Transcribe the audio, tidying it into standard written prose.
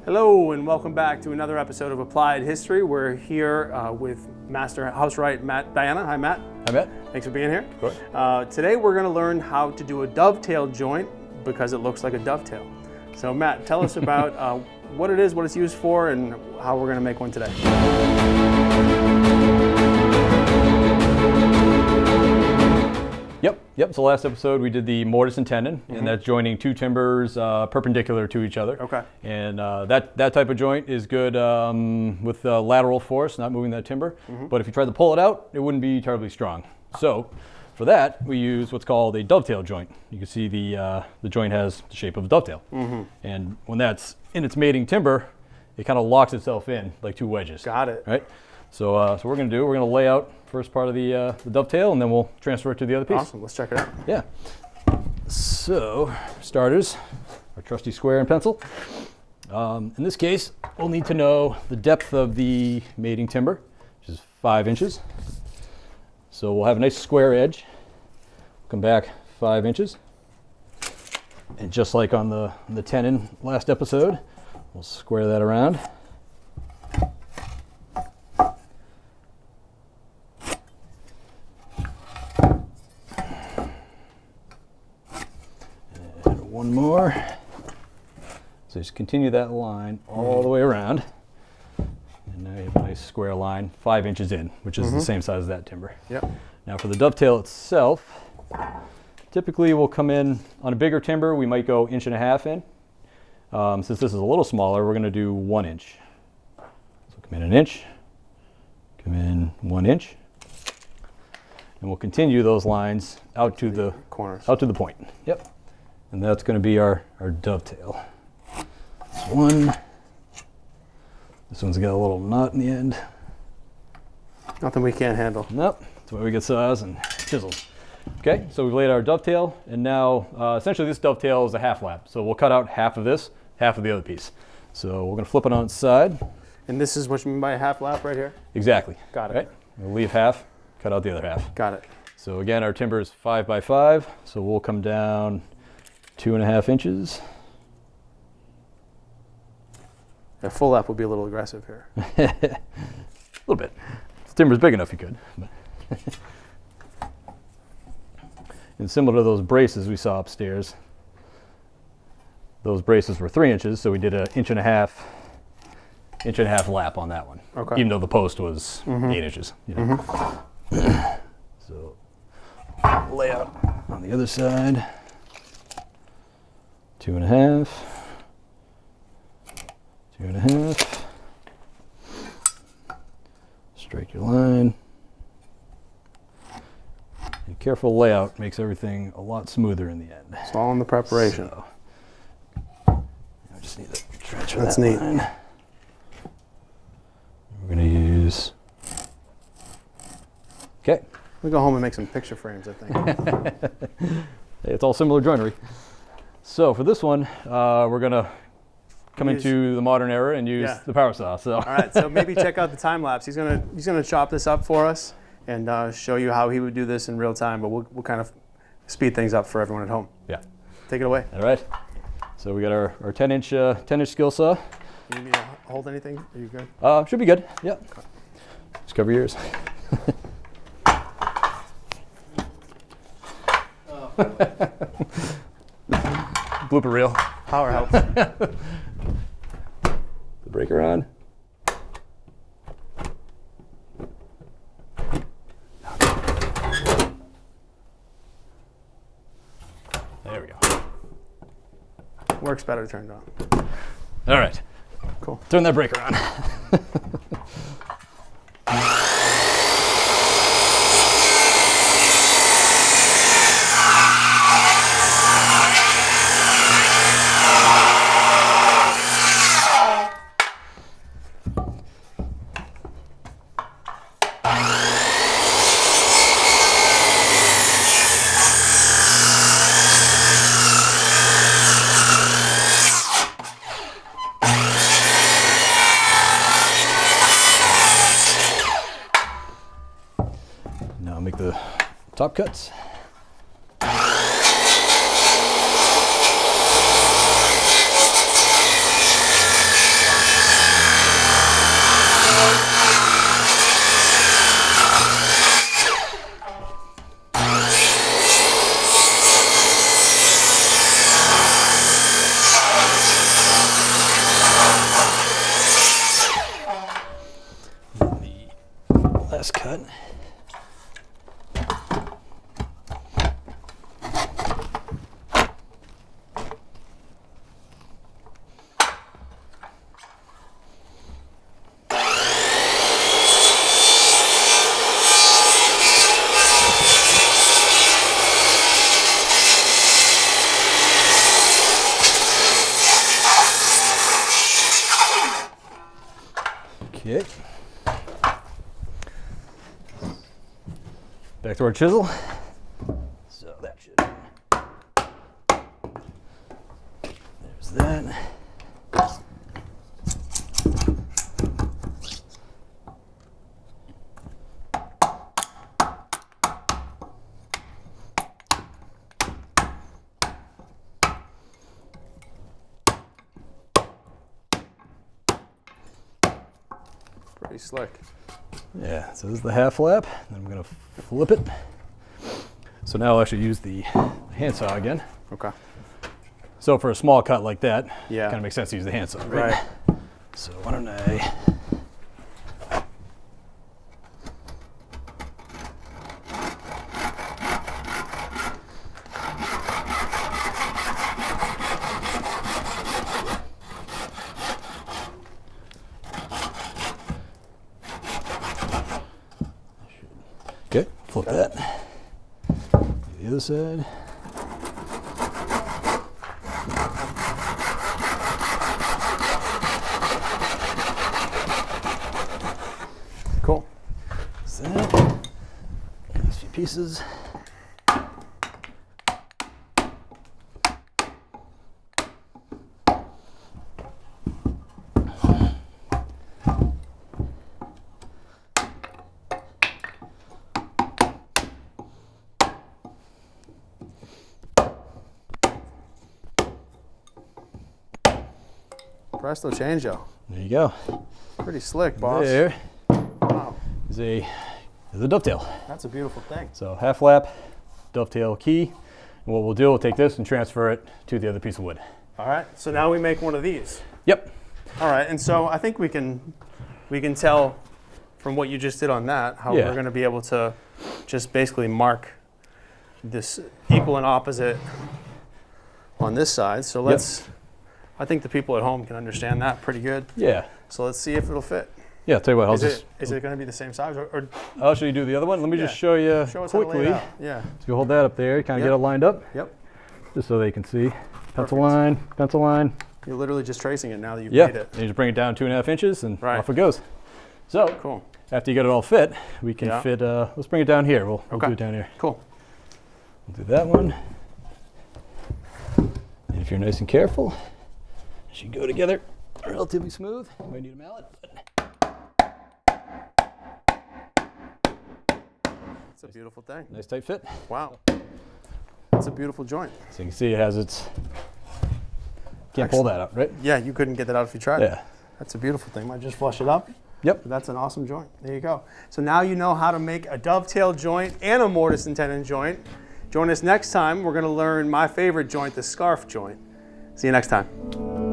Hello and welcome back to another episode of Applied History. We're here with Master Housewright Matt Diana. Hi Matt. Hi Matt. Thanks for being here. Of course. Today we're going to learn how to do a dovetail joint because it looks like a dovetail. So Matt, tell us about what it is, what it's used for, and how we're going to make one today. Yep. So last episode we did the mortise and tenon, and that's joining two timbers perpendicular to each other. Okay. And that type of joint is good with lateral force, not moving that timber. But if you try to pull it out, it wouldn't be terribly strong. So for that, we use what's called a dovetail joint. You can see the joint has the shape of a dovetail. And when that's in its mating timber, it kind of locks itself in like two wedges. Got it. Right? So what we're going to do, we're going to lay out first part of the dovetail, and then we'll transfer it to the other piece. Awesome. Let's check it out. Yeah. So, starters, our trusty square and pencil. In this case, we'll need to know the depth of the mating timber, which is 5 inches. So we'll have a nice square edge. Come back 5 inches. And just like on the tenon last episode, we'll square that around. One more. So just continue that line all the way around. And now you have a nice square line, 5 inches in, which is the same size as that timber. Yep. Now for the dovetail itself, typically we'll come in on a bigger timber, we might go 1.5 inches in. Since this is a little smaller, we're going to do 1 inch. So come in 1 inch, come in 1 inch. And we'll continue those lines out to the corners. Out to the point. Yep. And that's going to be our dovetail. This one. This one's got a little knot in the end. Nothing we can't handle. Nope. That's why we get saws and chisels. Okay, so we've laid our dovetail, and now essentially this dovetail is a half lap. So we'll cut out half of this, half of the other piece. So we're going to flip it on its side. And this is what you mean by a half lap right here? Exactly. Got it. Right? We'll leave half, cut out the other half. Got it. So again, our timber is 5 by 5, so we'll come down 2.5 inches. A full lap would be a little aggressive here. A little bit. If the timber's big enough, you could. And similar to those braces we saw upstairs, those braces were 3 inches, so we did 1.5 inch lap on that one. Okay. Even though the post was 8 inches. You know? So lay out on the other side. 2.5. 2.5. Straight your line. And careful layout makes everything a lot smoother in the end. It's all in the preparation. So, I just need to transfer That's that neat. line. We're going to use. Okay. We go home and make some picture frames, I think. It's all similar joinery. So for this one, we're going to come into the modern era and use the power saw. So. All right, so maybe check out the time lapse. He's gonna chop this up for us and show you how he would do this in real time, but we'll kind of speed things up for everyone at home. Yeah. Take it away. All right. So we got our 10-inch skill saw. You need me to hold anything? Are you good? Should be good. Yeah. Just cover your ears. Blooper reel. Power helps. The breaker on. There we go. Works better turned on. All right. Cool. Turn that breaker on. Make the top cuts. cut. Okay. Back to our chisel. So that should. There's that. Pretty slick. Yeah, so this is the half flap. Then I'm going to flip it. So now I'll actually use the handsaw again. Okay. So for a small cut like that, Yeah. kind of makes sense to use the handsaw, right? Right. So why don't I... Okay, flip that. The other side. Cool. So that. These few pieces. Presto changeo. There you go. Pretty slick, boss. There Wow. is a dovetail. That's a beautiful thing. So half flap, dovetail key. And what we'll do, we'll take this and transfer it to the other piece of wood. All right. So now we make one of these. Yep. All right. And so I think we can tell from what you just did on that how Yeah. we're going to be able to just basically mark this equal and opposite on this side. So let's. I think the people at home can understand that pretty good. Yeah. So let's see if it'll fit. Yeah, I'll tell you what, Is it going to be the same size? Or I'll show you do the other one. Let me just show you show us how to lay quickly. it out. Yeah. So you hold that up there, kind of Yep. get it lined up, Yep. just so they can see. Perfect. Pencil line, pencil line. You're literally just tracing it now that you've Yeah, made it. and you just bring it down 2.5 inches and Right. off it goes. So Cool. after you get it all fit, we can Yeah. fit, let's bring it down here. We'll Okay. do it down here. Cool. We'll do that one. And if you're nice and careful, it should go together relatively smooth. You might need a mallet. It's a beautiful thing. Nice tight fit. Wow. It's a beautiful joint. So you can see it has its, can't pull that out, right? Yeah, you couldn't get that out if you tried. Yeah. That's a beautiful thing. Might just flush it up. Yep. But that's an awesome joint. There you go. So now you know how to make a dovetail joint and a mortise and tenon joint. Join us next time. We're going to learn my favorite joint, the scarf joint. See you next time.